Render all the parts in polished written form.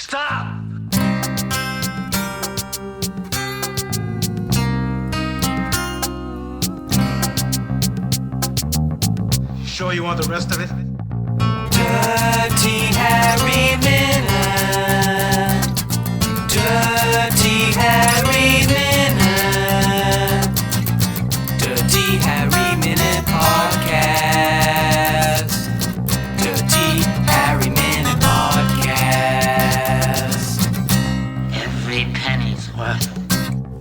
Stop! Sure you want the rest of it? Dirty Harry Minute. Dirty Harry Minute. Dirty Harry Minute Podcast. Dirty Harry Minute Podcast. Every penny's worth.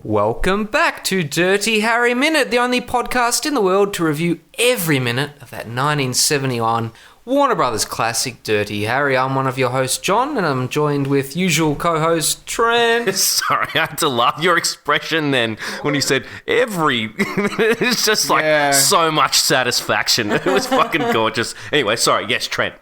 Welcome back to Dirty Harry Minute, the only podcast in the world to review every minute of that 1971 Warner Brothers classic, Dirty Harry. I'm one of your hosts, John, and I'm joined with usual co-host, Trent. Sorry, I had to laugh. Your expression then when you said every, it's just like so much satisfaction. It was fucking gorgeous. Anyway, sorry. Yes, Trent.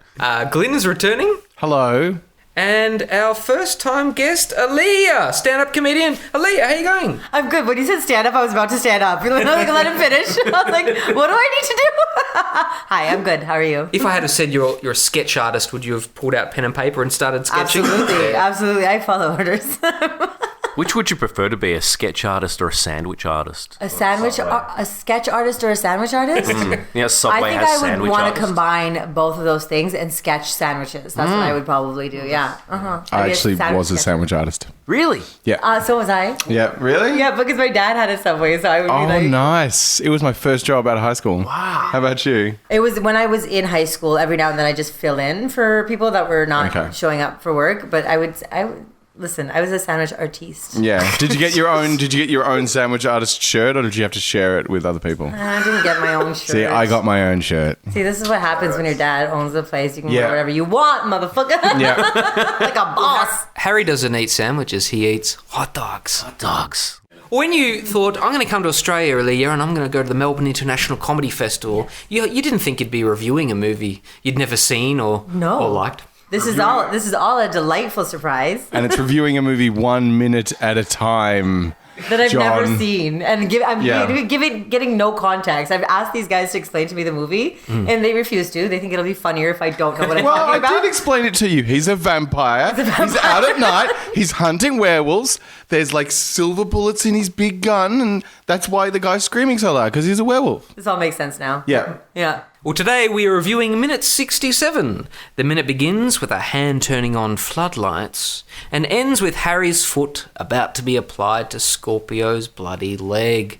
Glyn is returning. Hello. And our first-time guest, Aliya, stand-up comedian. Aliya, how you going? I'm good. When you said stand up, I was about to stand up. You're like, let him finish. I was like, what do I need to do? Hi, I'm good. How are you? If I had said you're a sketch artist, would you have pulled out pen and paper and started sketching? Absolutely. Absolutely. I follow orders. Which would you prefer to be, a sketch artist or a sandwich artist? A sketch artist or a sandwich artist? Yeah, Subway has I sandwich would want artists. to combine both of those things and sketch sandwiches. That's what I would probably do. Yeah. I actually was a sandwich artist. Really? Yeah. So was I. Yeah, really? Yeah, because my dad had a Subway, so I would be Oh, like... nice. It was my first job out of high school. Wow. How about you? It was when I was in high school. Every now and then I just fill in for people that were not showing up for work. But I would listen. I was a sandwich artiste. Yeah. Did you get your own sandwich artist shirt, or did you have to share it with other people? I didn't get my own shirt. See, I got my own shirt. See, this is what happens when your dad owns the place. You can wear whatever you want, motherfucker. Yeah. Like a boss. Harry doesn't eat sandwiches, he eats hot dogs. Hot dogs. When you thought, I'm going to come to Australia earlier and I'm going to go to the Melbourne International Comedy Festival, you didn't think you'd be reviewing a movie you'd never seen or liked? This is all a delightful surprise And it's reviewing a movie 1 minute at a time. that I've never John. seen, and getting no context. I've asked these guys to explain to me the movie, and they refuse to. They think it'll be funnier if I don't know what I'm Well, talking I about. did explain it to you. He's a vampire. He's out at night. He's hunting werewolves. There's like silver bullets in his big gun, and that's why the guy's screaming so loud, because he's a werewolf. This all makes sense now. Yeah. Yeah. Well, today we are reviewing minute 67. The minute begins with a hand turning on floodlights and ends with Harry's foot about to be applied to Scorpio's bloody leg.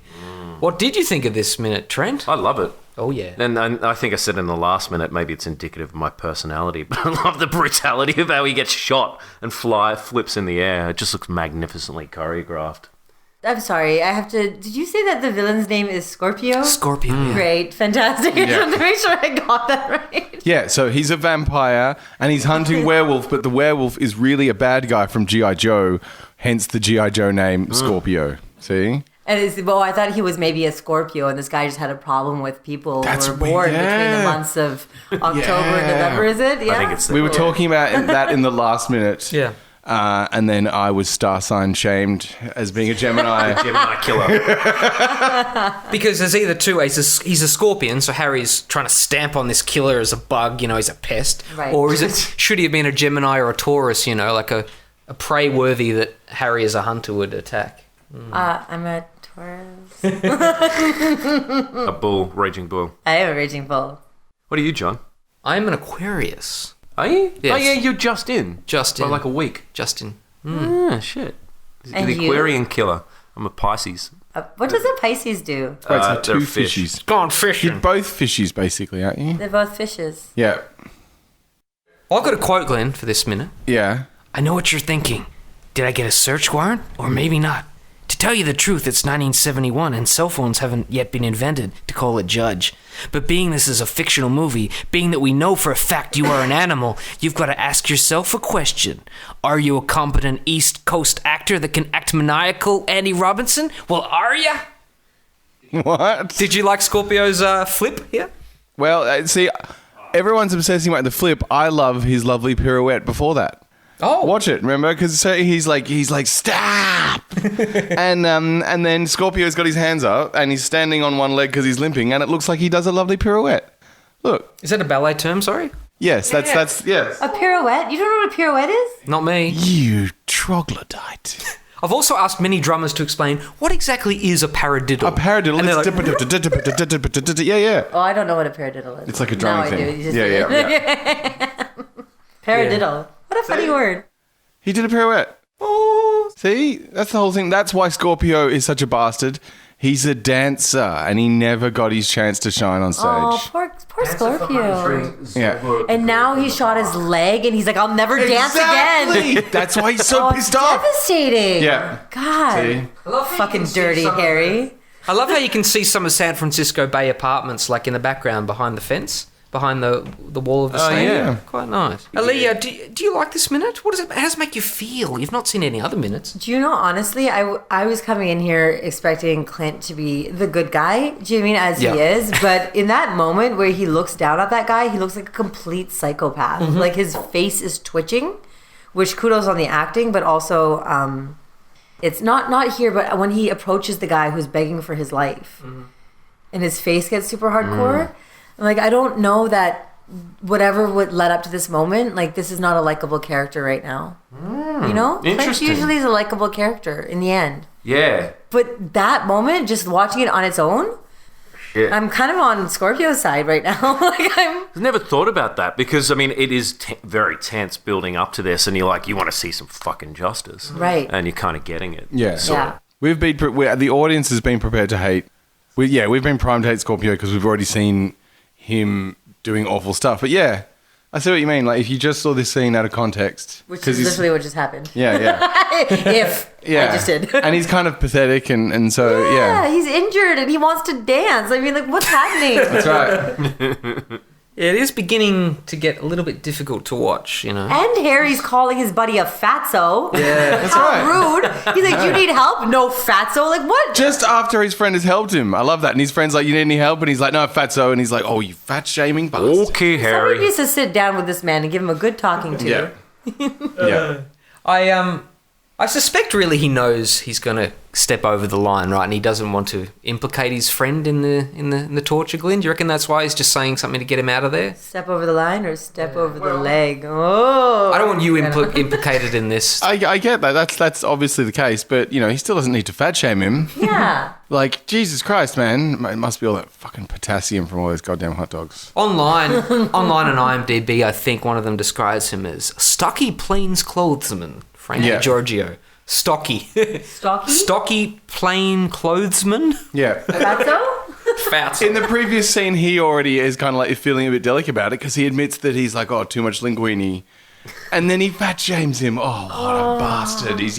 What did you think of this minute, Trent? I love it. Oh, yeah. And I think I said in the last minute, maybe it's indicative of my personality, but I love the brutality of how he gets shot and flips in the air. It just looks magnificently choreographed. I'm sorry. I have to. Did you say that the villain's name is Scorpio? Scorpio. Yeah. Great. Fantastic. I just wanted to make sure I got that right. Yeah, so he's a vampire and he's hunting werewolf, but the werewolf is really a bad guy from G.I. Joe, hence the G.I. Joe name Scorpio. See? And I thought he was maybe a Scorpio, and this guy just had a problem with people who were born between the months of October and November, is it? Yeah. I think it's We were talking about that in the last minute. Yeah. And then I was star sign shamed as being a Gemini. Gemini killer. Because there's either two ways. He's a scorpion, so Harry's trying to stamp on this killer as a bug, he's a pest. Right. Or should he have been a Gemini or a Taurus, like a prey worthy that Harry as a hunter would attack? I'm a Taurus. A bull, raging bull. I am a raging bull. What are you, John? I'm an Aquarius. Are you? Yes. Oh, yeah, you're just in. Just By in. like a week. Justin. Ah, shit. And the you? Aquarian killer. I'm a Pisces. What does a Pisces do? Wait, so they're two fish. fishies. Gone fishing. You're both fishies, basically, aren't you? They're both fishes. Yeah. Well, I've got a quote, Glenn, for this minute. Yeah. I know what you're thinking. Did I get a search warrant? Or maybe not. To tell you the truth, it's 1971 and cell phones haven't yet been invented to call a judge. But being this is a fictional movie, being that we know for a fact you are an animal, you've got to ask yourself a question. Are you a competent East Coast actor that can act maniacal, Andy Robinson? Well, are ya? What? Did you like Scorpio's flip here? Well, see, everyone's obsessing about the flip. I love his lovely pirouette before that. Oh. Watch it, remember? Because he's like, stop! and then Scorpio's got his hands up and he's standing on one leg because he's limping and it looks like he does a lovely pirouette. Look. Is that a ballet term, sorry? Yes, that's yes. A pirouette? You don't know what a pirouette is? Not me. You troglodyte. I've also asked many drummers to explain what exactly is a paradiddle. A paradiddle. And they're like, Yeah. Oh, I don't know what a paradiddle is. It's like a drumming Now I thing. do. You just Yeah. Paradiddle. What a funny word. He did a pirouette. Oh, see, that's the whole thing. That's why Scorpio is such a bastard. He's a dancer, and he never got his chance to shine on stage. Oh, poor Scorpio. Yeah. And now he shot his leg, and he's like, "I'll never dance Exactly. again." That's why he's so Oh, pissed off. devastating. Yeah. God. See? Fucking dirty Harry. I love how you can see some of San Francisco Bay apartments, like in the background behind the fence, behind the wall of the scene. yeah. Quite nice. Aliya, do you like this minute? How does it make you feel? You've not seen any other minutes. Do you know, honestly, I was coming in here expecting Clint to be the good guy, do you know what I mean, as he is, but in that moment where he looks down at that guy, he looks like a complete psychopath. Like his face is twitching, which kudos on the acting, but also it's not here, but when he approaches the guy who's begging for his life and his face gets super hardcore, like I don't know that whatever would led up to this moment, like this is not a likable character right now. You know? Clint Interesting. usually is a likable character in the end. Yeah. But that moment, just watching it on its own, Yeah. I'm kind of on Scorpio's side right now. I've never thought about that because, I mean, it is very tense building up to this, and you want to see some fucking justice. Right. And you're kind of getting it. Yeah. Yeah. We've been the audience has been prepared to hate. We've been primed to hate Scorpio because we've already seen him doing awful stuff. But yeah, I see what you mean. Like if you just saw this scene out of context, Which is literally what just happened. Yeah. I just did. And he's kind of pathetic, and so Yeah, yeah. he's injured and he wants to dance. I mean, like, what's happening? That's right. It is beginning to get a little bit difficult to watch, you know. And Harry's calling his buddy a fatso. Yeah. That's How right. rude. He's like, you need help? No, fatso. Like, what? Just after his friend has helped him. I love that. And his friend's like, you need any help? And he's like, no, fatso. And he's like, oh, you fat shaming bastard. Okay, Somebody Harry. needs to sit down with this man and give him a good talking to. Yeah. Yeah. I suspect really he knows he's going to step over the line, right? And he doesn't want to implicate his friend in the torture, Glyn. Do you reckon that's why he's just saying something to get him out of there? Step over the line or step over the leg? Oh. I don't want you implicated in this. I get that. That's obviously the case. But, you know, he still doesn't need to fat shame him. Yeah. Like, Jesus Christ, man. It must be all that fucking potassium from all those goddamn hot dogs. Online and IMDb, I think one of them describes him as stocky plainclothesman, Frank Giorgio. Stocky. Stocky? Stocky plain clothesman. Yeah. Fatso? Fat. In the previous scene, he already is kind of like feeling a bit delicate about it because he admits that he's like, oh, too much linguine. And then he fat shames him. Oh, what a bastard. He's,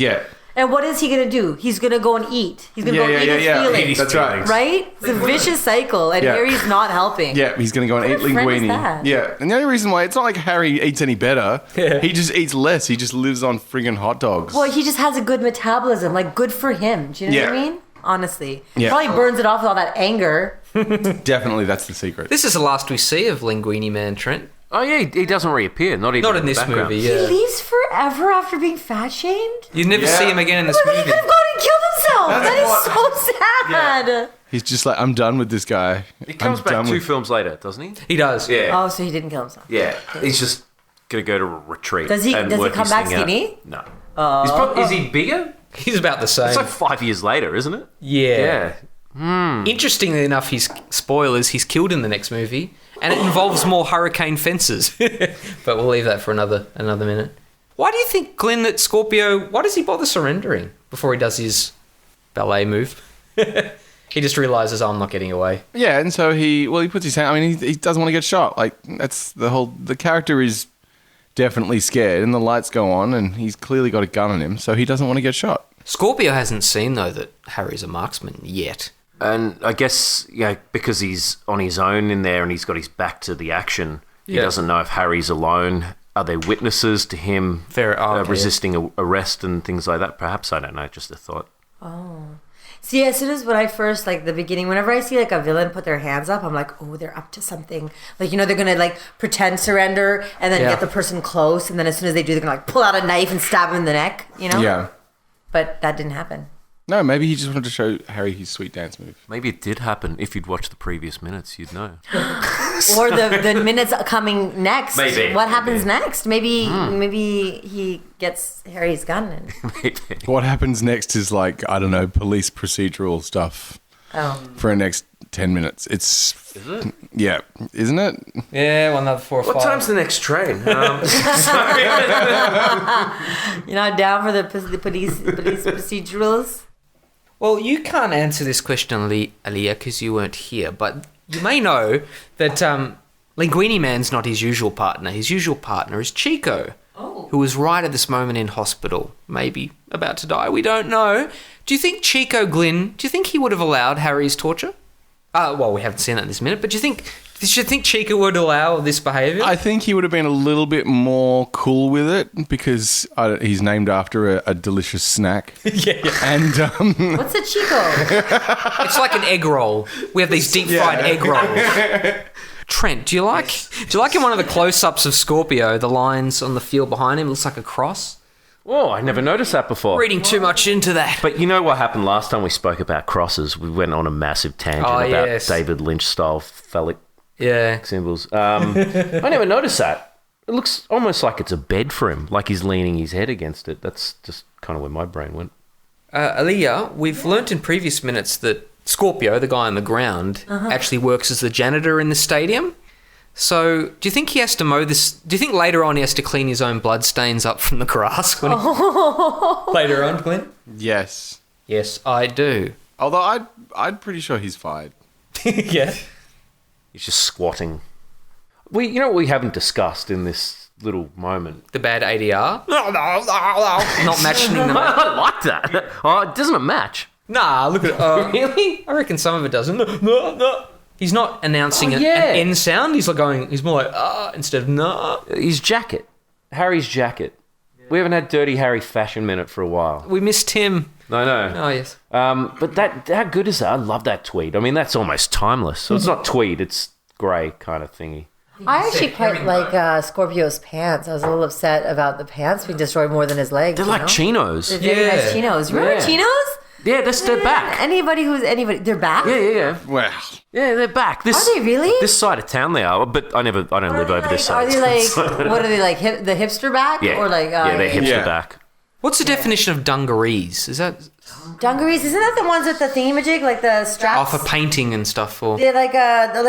And what is he going to do? He's going to go and eat. He's going to go and eat his feelings. That's right. Right? It's a vicious cycle, and Yeah. Harry's not helping. Yeah, he's going to go and eat What kind of friend is linguine. that? Yeah, and the only reason why, it's not like Harry eats any better. He just eats less. He just lives on friggin' hot dogs. Well, he just has a good metabolism. Like, good for him. Do you know what I mean? Honestly. Yeah. Probably burns it off with all that anger. Definitely, that's the secret. This is the last we see of Linguini Man, Trent. Oh, yeah, he doesn't reappear. Not even Not in the this background. movie, He yeah. leaves forever after being fat shamed? You never see him again in this Well, he movie. could have gone and killed himself. That is so sad. He's just like, I'm done with this guy. He comes I'm back done 2 with- films later, doesn't he? He does. Yeah. Oh, so he didn't kill himself. Yeah. He's just going to go to a retreat. Does he and come work his back thing out. skinny? No. Is he bigger? He's about the same. It's like 5 years later, isn't it? yeah. Yeah. Interestingly enough, he's killed in the next movie, and it involves more hurricane fences. But we'll leave that for another minute. Why do you think, Glenn, that Scorpio? Why does he bother surrendering before he does his ballet move? He just realizes, oh, I'm not getting away. Yeah, and so he puts his hand. I mean, he doesn't want to get shot. Like that's the character is definitely scared, and the lights go on, and he's clearly got a gun on him, so he doesn't want to get shot. Scorpio hasn't seen though that Harry's a marksman yet. And I guess, because he's on his own in there and he's got his back to the action, he doesn't know if Harry's alone. Are there witnesses to him resisting arrest and things like that? Perhaps, I don't know, just a thought. Oh. See, as soon as when I first, like, the beginning, whenever I see, like, a villain put their hands up, I'm like, oh, they're up to something. Like, you know, they're going to, like, pretend surrender and then get the person close. And then as soon as they do, they're going to, like, pull out a knife and stab him in the neck, you know? Yeah. But that didn't happen. No, maybe he just wanted to show Harry his sweet dance move. Maybe it did happen. If you'd watched the previous minutes, you'd know. Or the minutes coming next. Maybe. What happens next? Maybe he gets Harry's gun. Maybe. What happens next is like, I don't know, police procedural stuff for the next 10 minutes. Is it? Yeah, isn't it? Yeah, well, another 4 or 5. What time's the next train? You're not down for the police procedurals? Well, you can't answer this question, Aliya, because you weren't here, but you may know that Linguini Man's not his usual partner. His usual partner is Chico, who is right at this moment in hospital, maybe about to die. We don't know. Do you think Chico Glyn, do you think he would have allowed Harry's torture? Well, we haven't seen that in this minute, but do you think Chico would allow this behaviour? I think he would have been a little bit more cool with it because he's named after a delicious snack. Yeah. And What's a Chico? It's like an egg roll. We have these deep fried egg rolls. Trent, do you like in one of the close-ups of Scorpio, the lines on the field behind him looks like a cross? Oh, I never noticed that before. Reading too much into that. But you know what happened last time we spoke about crosses? We went on a massive tangent about David Lynch-style phallic symbols. I never noticed that. It looks almost like it's a bed for him, like he's leaning his head against it. That's just kind of where my brain went. Aliya, we've learnt in previous minutes that Scorpio, the guy on the ground, actually works as the janitor in the stadium. So, do you think he has to mow this? Do you think later on he has to clean his own blood stains up from the grass? Later on, Glenn? yes. Yes, I do. Although I'm pretty sure he's fired. Yeah. He's just squatting. You know what we haven't discussed in this little moment? The bad ADR? Not matching them. I like that. Oh, doesn't it match? Nah, look at it. Really? I reckon some of it doesn't. No. He's not announcing an N sound. He's he's more like instead of no. His jacket. Harry's jacket. We haven't had Dirty Harry fashion minute for a while. We missed him. I know. Oh, yes. But how good is that? I love that tweed. I mean, that's almost timeless. So it's not tweed, it's grey kind of thingy. I actually quite like Scorpio's pants. I was a little upset about the pants being destroyed more than his legs. They're like chinos. They're very nice chinos. Remember chinos? Yeah, they're back. Anybody, they're back? Yeah. Well, Yeah, they're back. Are they really? This side of town they are, but I don't live over this side. Are they like, what are they like, the hipster back? Yeah. Or like, they're hipster back. What's the definition of dungarees? Is that dungarees? Isn't that the ones with the thingamajig, like the straps? for painting and stuff? Or They're like the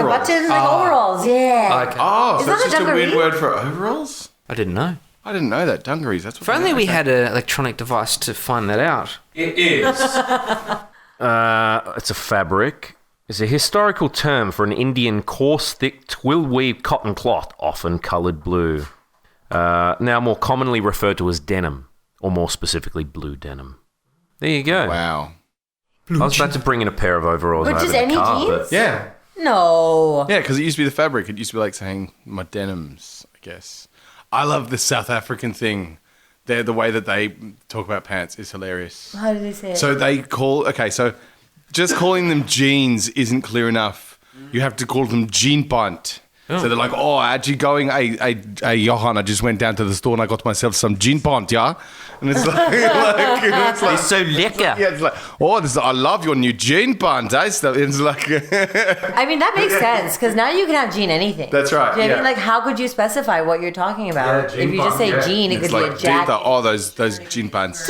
buttons, like overalls. Yeah. okay. oh, Is so that it's a just a weird dungaree? word for overalls? I didn't know. I didn't know that. Dungarees, that's what If only we had an electronic device to find that out. It is. It's a fabric. It's a historical term for an Indian coarse, thick, twill-weave cotton cloth, often coloured blue. Now more commonly referred to as denim, or more specifically blue denim. There you go. Wow. I was about to bring in a pair of overalls Which over is the any car, jeans? but Yeah. No. Yeah, because it used to be the fabric. It used to be like saying my denims, I guess. I love the South African thing. The way that they talk about pants is hilarious. How do they say it? So they so just calling them jeans isn't clear enough. You have to call them jean pant. So they're like, actually going, hey, Johan, I just went down to the store and I got myself some jean pant, yeah? And it's like, it's so lekker. yeah, it's like, I love your new jean pant. It's like, I mean, that makes sense, because now you can have jean anything. That's right, Do you know what I yeah. mean? Like, how could you specify what you're talking about? If you just say jean, it it's could like, be a jacket. Dita, those jean pants.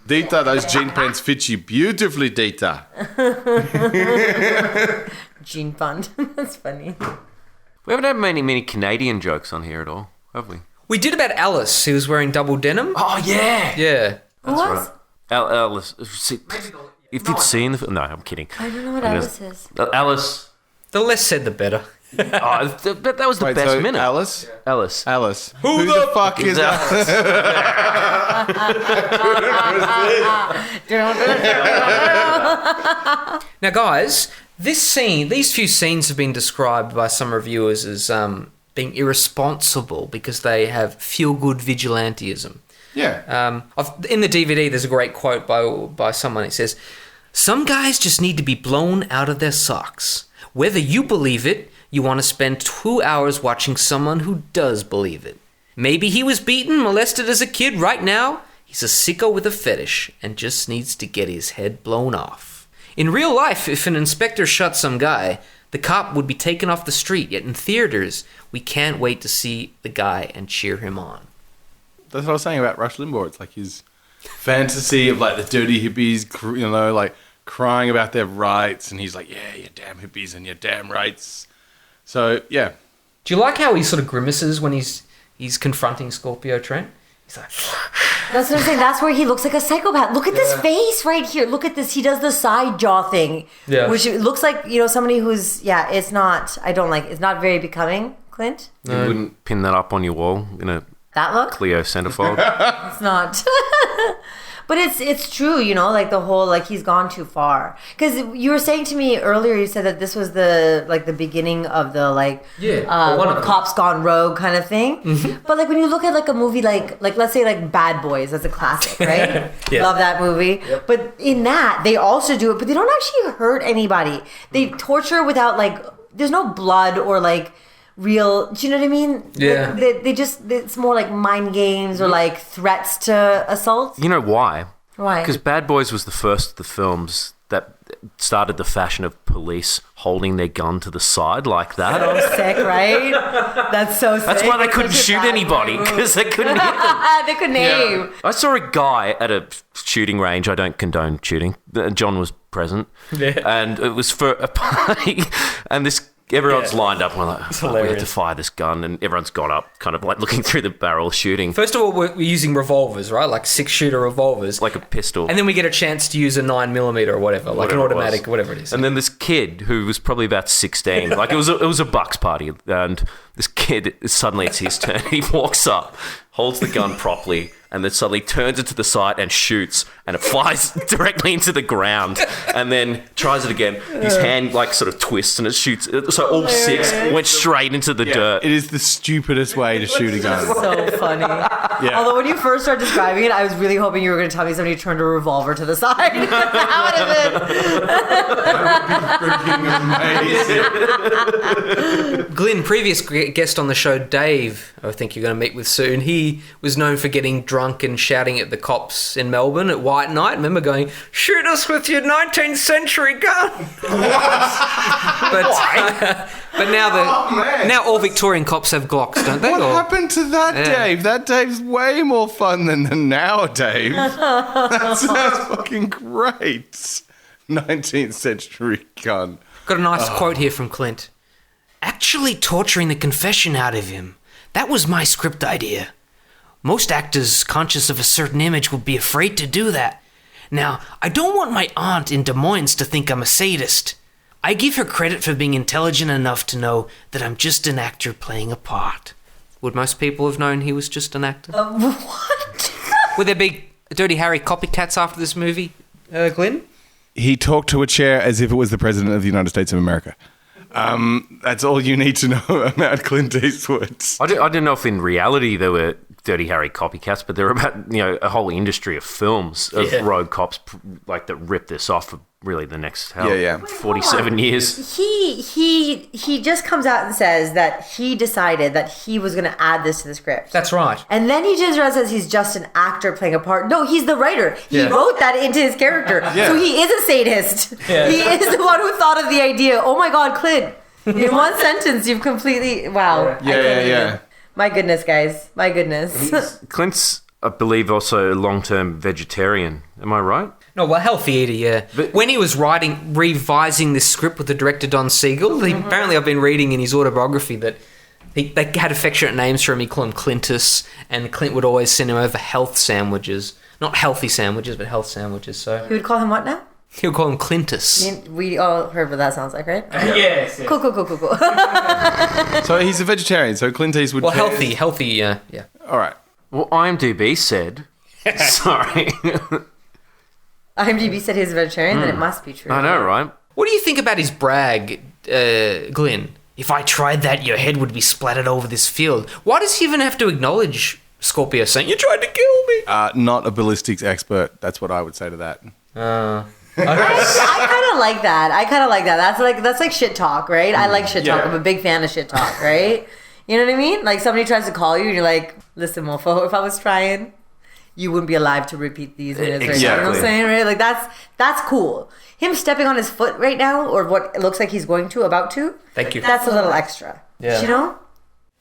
Dita, those jean pants fit you beautifully, Dita. Jean pant. That's funny. We haven't had many Canadian jokes on here at all, have we? We did about Alice, who was wearing double denim. Oh, yeah. Yeah. What? Alice. If you'd seen the... No, I'm kidding. I don't know what Alice is. Alice. The less said, the better. That was the best minute. Alice? Alice. Who the fuck is Alice? Now, guys, these few scenes have been described by some reviewers as being irresponsible because they have feel-good vigilantism. Yeah. In the DVD, there's a great quote by someone. It says, "Some guys just need to be blown out of their socks. Whether you believe it, you want to spend 2 hours watching someone who does believe it. Maybe he was beaten, molested as a kid. Right now, He's a sicko with a fetish and just needs to get his head blown off. In real life, if an inspector shot some guy, the cop would be taken off the street, yet in theaters, we can't wait to see the guy and cheer him on. That's what I was saying about Rush Limbaugh. It's like his fantasy of like the dirty hippies, like crying about their rights, and he's like, yeah, you damn hippies and your damn rights. So, yeah. Do you like how he sort of grimaces when he's confronting Scorpio, Trent? He's like... That's what I'm saying. That's where he looks like a psychopath. Look at this face right here. Look at this. He does the side jaw thing. Yeah. Which looks like, somebody who's, it's not, it's not very becoming, Clint. You wouldn't pin that up on your wall in a that look? Cleo centerfold? It's not. But it's true, like the whole, like he's gone too far. Because you were saying to me earlier, you said that this was the beginning of the cops gone rogue kind of thing. Mm-hmm. But like when you look at like a movie like let's say like Bad Boys, that's a classic, right? Yeah. Love that movie. Yep. But in that they also do it, but they don't actually hurt anybody. They torture without there's no blood or real, do you know what I mean? Yeah. They just, it's more like mind games or like threats to assault. You know why? Why? Because Bad Boys was the first of the films that started the fashion of police holding their gun to the side like that. So sick, right? That's so sick. That's why they couldn't shoot anybody, because they couldn't hit them. They couldn't aim. I saw a guy at a shooting range. I don't condone shooting. John was present. Yeah. And it was for a party. And everyone's lined up and we're like, we have to fire this gun, and everyone's got up, kind of like looking through the barrel shooting. First of all, we're using revolvers, right? Like 6-shooter revolvers. Like a pistol. And then we get a chance to use a 9mm or whatever, like an automatic, whatever it is. And then this kid who was probably about 16, like it was a bucks party, and this kid, suddenly it's his turn. He walks up, holds the gun properly, and then suddenly turns it to the side and shoots, and it flies directly into the ground, and then tries it again. His hand sort of twists and it shoots. So all 6 went straight into the dirt. It is the stupidest way to shoot a gun. So funny. Yeah. Although when you first started describing it, I was really hoping you were going to tell me somebody turned a revolver to the side. That would have been amazing. Glyn, previous guest on the show, Dave, I think you're going to meet with soon. He was known for getting drunk and shouting at the cops in Melbourne at White Night. Remember going, shoot us with your 19th century gun. But now all Victorian cops have Glocks, don't they? What happened to that Dave? That Dave's way more fun than the now Dave. That sounds fucking great. 19th century gun. Got a nice quote here from Clint. Actually torturing the confession out of him. That was my script idea. Most actors conscious of a certain image would be afraid to do that. Now, I don't want my aunt in Des Moines to think I'm a sadist. I give her credit for being intelligent enough to know that I'm just an actor playing a part. Would most people have known he was just an actor? What? Would there be Dirty Harry copycats after this movie, Glyn? He talked to a chair as if it was the President of the United States of America. That's all you need to know about Clint Eastwood. I didn't know if in reality there were Dirty Harry copycats, but there were about a whole industry of films of rogue cops that ripped this off for really the next 47 years. He just comes out and says that he decided that he was going to add this to the script. That's right. And then he just says he's just an actor playing a part. No, he's the writer. He wrote that into his character. Yeah. So he is a sadist. Yeah. He is the one who thought of the idea. Oh my God, Clint. In one sentence, you've completely... Wow. Yeah. My goodness, guys. My goodness. Clint's, I believe, also a long-term vegetarian. Am I right? No, well, healthy eater, yeah. But when he was revising this script with the director Don Siegel, apparently I've been reading in his autobiography that they had affectionate names for him. He called him Clintus, and Clint would always send him over health sandwiches. Not healthy sandwiches, but health sandwiches. So he would call him what now? He would call him Clintus. We all heard what that sounds like, right? Yes. Cool. So he's a vegetarian, so Clint Eastwood... Well, healthy, yeah. All right. Well, IMDb said... Sorry. IMDb said he's a vegetarian, then it must be true. I know, right? What do you think about his brag, Glyn? If I tried that, your head would be splattered over this field. Why does he even have to acknowledge Scorpio saying, you tried to kill me? Not a ballistics expert. That's what I would say to that. I kind of like that. That's like shit talk, right? I like shit talk. I'm a big fan of shit talk, right? You know what I mean? Like somebody tries to call you and you're like, listen, mofo, if I was trying, you wouldn't be alive to repeat these minutes right now. You know what I'm Exactly. saying, right? Like that's cool. Him stepping on his foot right now, or what it looks like he's about to. Thank you. That's a little extra. Yeah. You know?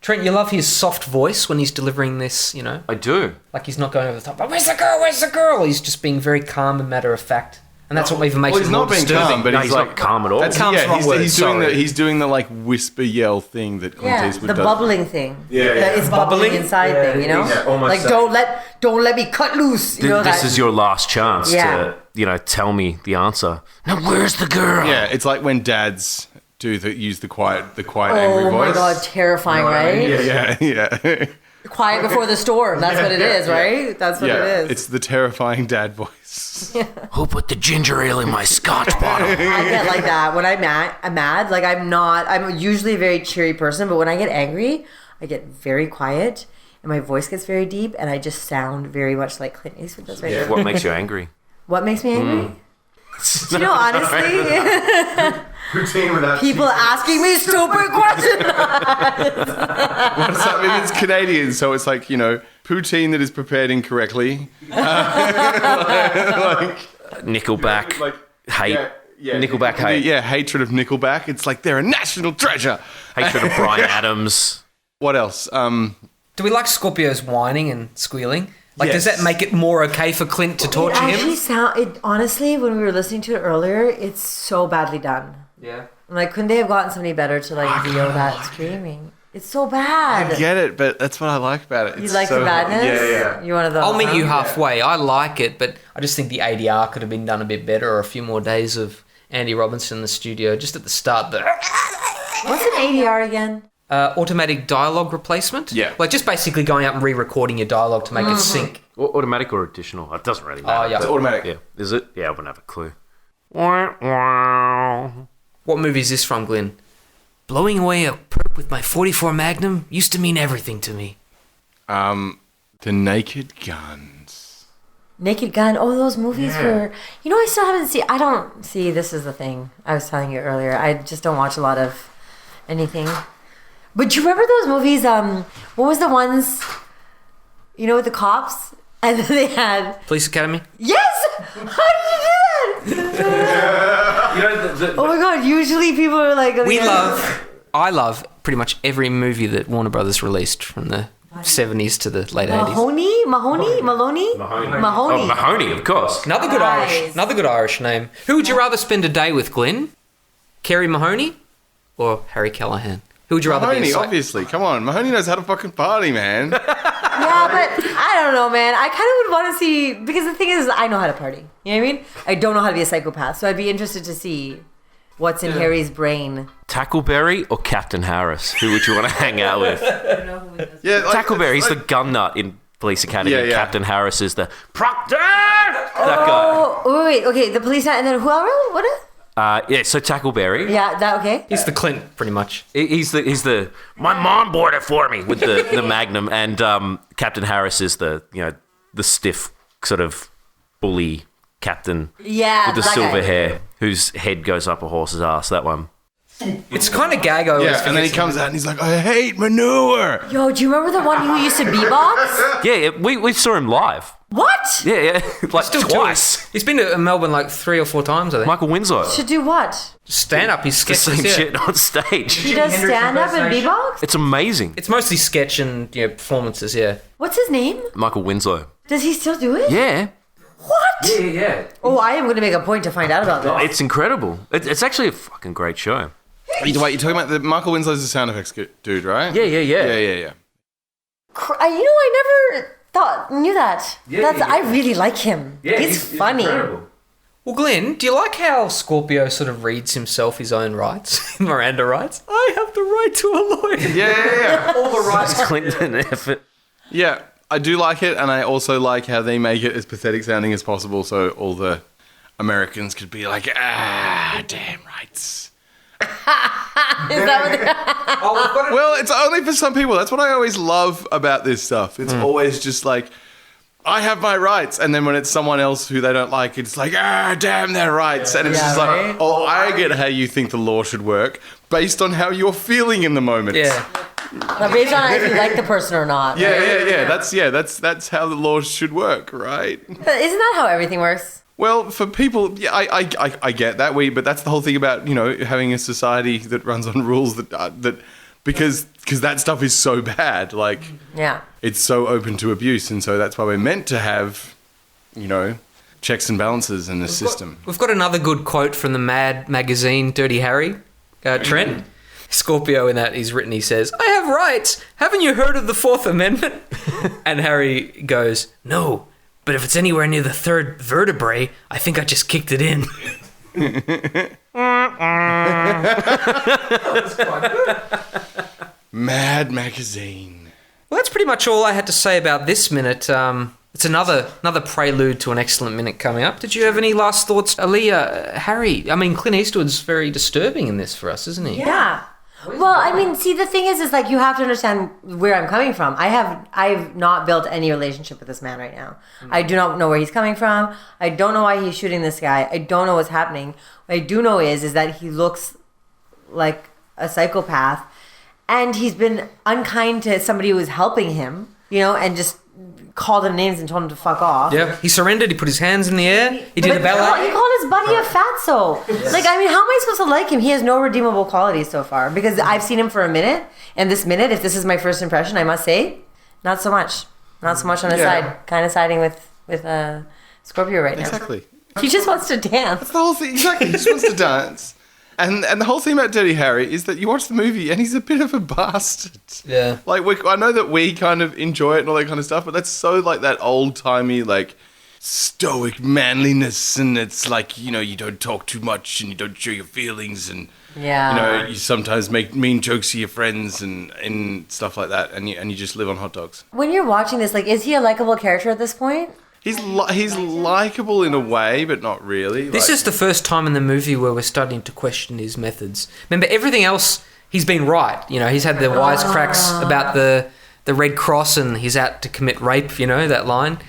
Trent, you love his soft voice when he's delivering this, I do. like he's not going over the top. But where's the girl? Where's the girl? He's just being very calm and matter of fact. And that's what even makes Well, it he's more not being disturbing. calm, but No, he's he's like not calm at all. That's, Calm's the wrong word, he's doing sorry. he's doing the like whisper yell thing that Clint Yeah, Eastwood the does. bubbling thing. Yeah, yeah. It's bubbling Bubbling? inside thing, you know? yeah, almost like so. don't let me cut loose. You know This that? is your last chance Yeah. to, tell me the answer. Now, where's the girl? Yeah, it's like when dads use the quiet angry Oh voice. my god, terrifying, right? Yeah. Quiet before the storm. That's what it is, right? That's what Yeah, it is. it's the terrifying dad voice. Who put the ginger ale in my scotch bottle? I get like that when I'm mad. Like I'm usually a very cheery person, but when I get angry, I get very quiet and my voice gets very deep and I just sound very much like Clint Eastwood does right now. What makes you angry? What makes me angry? You know, honestly, people asking me stupid questions. What's that mean? It's Canadian, so it's like, poutine that is prepared incorrectly. Nickelback. Hate. Nickelback hate. Yeah, hatred of Nickelback. It's like they're a national treasure. Hatred of Bryan Adams. What else? Do we like Scorpio's whining and squealing? Like, does Yes. that make it more okay for Clint to torture him? Honestly, when we were listening to it earlier, it's so badly done. Yeah. I'm like, couldn't they have gotten somebody better to VO that screaming? It's so bad. I get it, but that's what I like about it. You It's like so- the badness? Yeah. You're one of those. I'll meet huh? you halfway. I like it, but I just think the ADR could have been done a bit better, or a few more days of Andy Robinson in the studio, just at the start. What's an ADR again? Automatic dialogue replacement. Yeah. Like just basically going out and re-recording your dialogue to make it sync. Automatic or additional? It doesn't really matter. Oh, yeah. It's automatic. Yeah. Is it? Yeah, I wouldn't have a clue. What movie is this from, Glenn? Blowing away a perp with my 44 Magnum used to mean everything to me. The Naked Guns. Naked Gun. Oh, those movies were... I still haven't seen... I don't... See, this is the thing I was telling you earlier. I just don't watch a lot of anything. But do you remember those movies? What was the ones... with the cops? And then they had... Police Academy? Yes! How did you do that? Oh my god, usually people are like... I love pretty much every movie that Warner Brothers released from the 70s to the late 80s. Maloney? Oh, Mahoney, of course. Another good Irish name. Who would you rather spend a day with, Glenn? Kerry Mahoney or Harry Callahan? Who would you rather be? Mahoney, inside? obviously. Come on. Mahoney knows how to fucking party, man. Yeah, but I don't know, man. I kind of would want to see... Because the thing is, I know how to party. You know what I mean? I don't know how to be a psychopath. So I'd be interested to see what's in Harry's brain. Tackleberry or Captain Harris? Who would you want to hang out with? Yeah, Tackleberry, he's the gun nut in Police Academy. Yeah, yeah. Captain Harris is the Proctor! That guy. Oh, wait. Okay, the police... And then who else? What? So Tackleberry. Yeah, that okay? He's the Clint, pretty much. He's the my mom bought it for me with the Magnum, and Captain Harris is the the stiff sort of bully captain Yeah, with the that silver guy. hair whose head goes up a horse's ass. That one. It's kind of gag. I always Yeah, and then he forget. comes out and he's like, I hate manure. Yo, do you remember the one who used to beatbox? Yeah, we saw him live. What? Yeah, like Still twice. He's been to Melbourne like 3 or 4 times, I think. Michael Winslow. To do what? Stand up, he's The sketches. same Yeah. shit on stage. He does stand up and beatbox? It's amazing. It's mostly sketch and performances, yeah. What's his name? Michael Winslow. Does he still do it? Yeah. What? Yeah. Oh, I am going to make a point to find out about this. It's incredible. It's actually a fucking great show. Wait, you're talking about the Michael Winslow's the sound effects dude, right? Yeah. Yeah. I never knew that. I really like him. He's funny. Well, Glenn, do you like how Scorpio sort of reads himself his own rights? Miranda rights? I have the right to a lawyer. Yeah. All the rights. Clinton effort. Yeah, I do like it, and I also like how they make it as pathetic sounding as possible so all the Americans could be like, damn rights. Is that what Well, it's only for some people. That's what I always love about this stuff. It's always just like, I have my rights. And then when it's someone else who they don't like, it's like, damn their rights. And it's just like, I get how you think the law should work based on how you're feeling in the moment. Yeah. Now, based on if you like the person or not. Yeah. That's how the law should work, right? But isn't that how everything works? Well, for people, I get that, but that's the whole thing about, having a society that runs on rules that because that stuff is so bad, like, it's so open to abuse, and so that's why we're meant to have, checks and balances in the system. We've got another good quote from the Mad magazine, Dirty Harry, Trent. Scorpio in that he's written, he says, "I have rights. Haven't you heard of the Fourth Amendment?" And Harry goes, "No. But if it's anywhere near the third vertebrae, I think I just kicked it in." Mad magazine. Well, that's pretty much all I had to say about this minute. It's another prelude to an excellent minute coming up. Did you have any last thoughts, Aliya? Harry, I mean, Clint Eastwood's very disturbing in this for us, isn't he? Yeah. Well, I mean, see, the thing is like you have to understand where I'm coming from. I've not built any relationship with this man right now. I do not know where he's coming from. I don't know why he's shooting this guy. I don't know what's happening. What I do know is that he looks like a psychopath, and he's been unkind to somebody who was helping him, and just called him names and told him to fuck off. Yeah, he surrendered. He put his hands in the air. He did a ballet. He called his buddy a fatso. Yes. Like, I mean, how am I supposed to like him? He has no redeemable qualities so far. Because I've seen him for a minute, and this minute, if this is my first impression, I must say, not so much. Not so much on his side. Kind of siding with Scorpio right now. Exactly. He just wants to dance. That's the whole thing. Exactly. He just wants to dance. And the whole thing about Dirty Harry is that you watch the movie and he's a bit of a bastard. Yeah. Like, I know that we kind of enjoy it and all that kind of stuff, but that's so like that old-timey, like, stoic manliness, and it's like, you don't talk too much and you don't show your feelings, and, you sometimes make mean jokes to your friends and stuff like that, and you just live on hot dogs. When you're watching this, like, is he a likable character at this point? He's likable in a way, but not really. This is the first time in the movie where we're starting to question his methods. Remember, everything else, he's been right. He's had the wisecracks about the Red Cross, and he's out to commit rape, that line.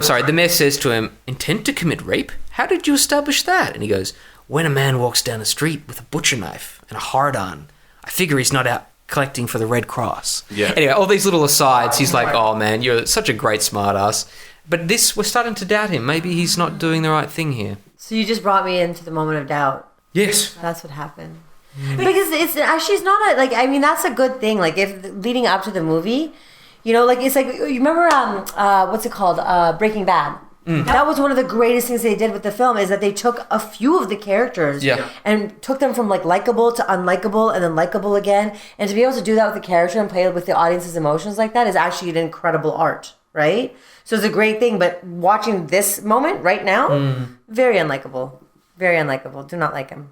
Sorry, the mayor says to him, "Intent to commit rape? How did you establish that?" And he goes, "When a man walks down the street with a butcher knife and a hard-on, I figure he's not out collecting for the Red Cross." Yeah. Anyway, all these little asides, he's like, "Oh man, you're such a great smartass." But we're starting to doubt him. Maybe he's not doing the right thing here. So you just brought me into the moment of doubt. Yes. That's what happened. Because it's actually, it's not that's a good thing. Like, if leading up to the movie, it's like, you remember, what's it called? Breaking Bad. Mm. That was one of the greatest things they did with the film, is that they took a few of the characters and took them from like likable to unlikable and then likable again. And to be able to do that with the character and play with the audience's emotions like that is actually an incredible art, right? So it's a great thing. But watching this moment right now, very unlikable. Very unlikable. Do not like him.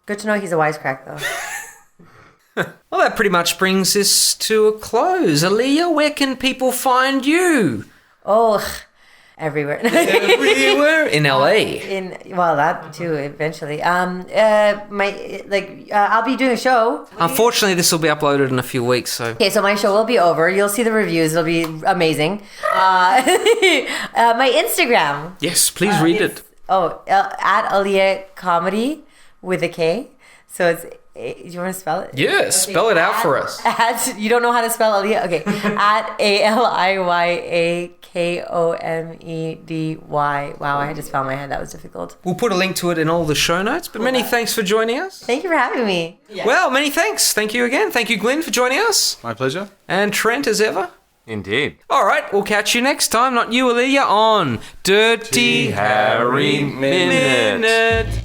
Good to know he's a wisecrack, though. Well, that pretty much brings this to a close. Aliya, where can people find you? Oh, everywhere. Everywhere in LA. That too, eventually. I'll be doing a show. Unfortunately, this will be uploaded in a few weeks. Okay, so my show will be over. You'll see the reviews. It'll be amazing. My Instagram. Yes, please read it. At Aliya Comedy with a K. So it's. Do you want to spell it? Yeah, okay, spell it out for us. You don't know how to spell Aliya? Okay. At ALIYAKOMEDY. Wow, I had to spell my head. That was difficult. We'll put a link to it in all the show notes. But many thanks for joining us. Thank you for having me. Yeah. Well, many thanks. Thank you again. Thank you, Glyn, for joining us. My pleasure. And Trent, as ever. Indeed. All right, we'll catch you next time. Not you, Aliya, on Dirty Harry Minute.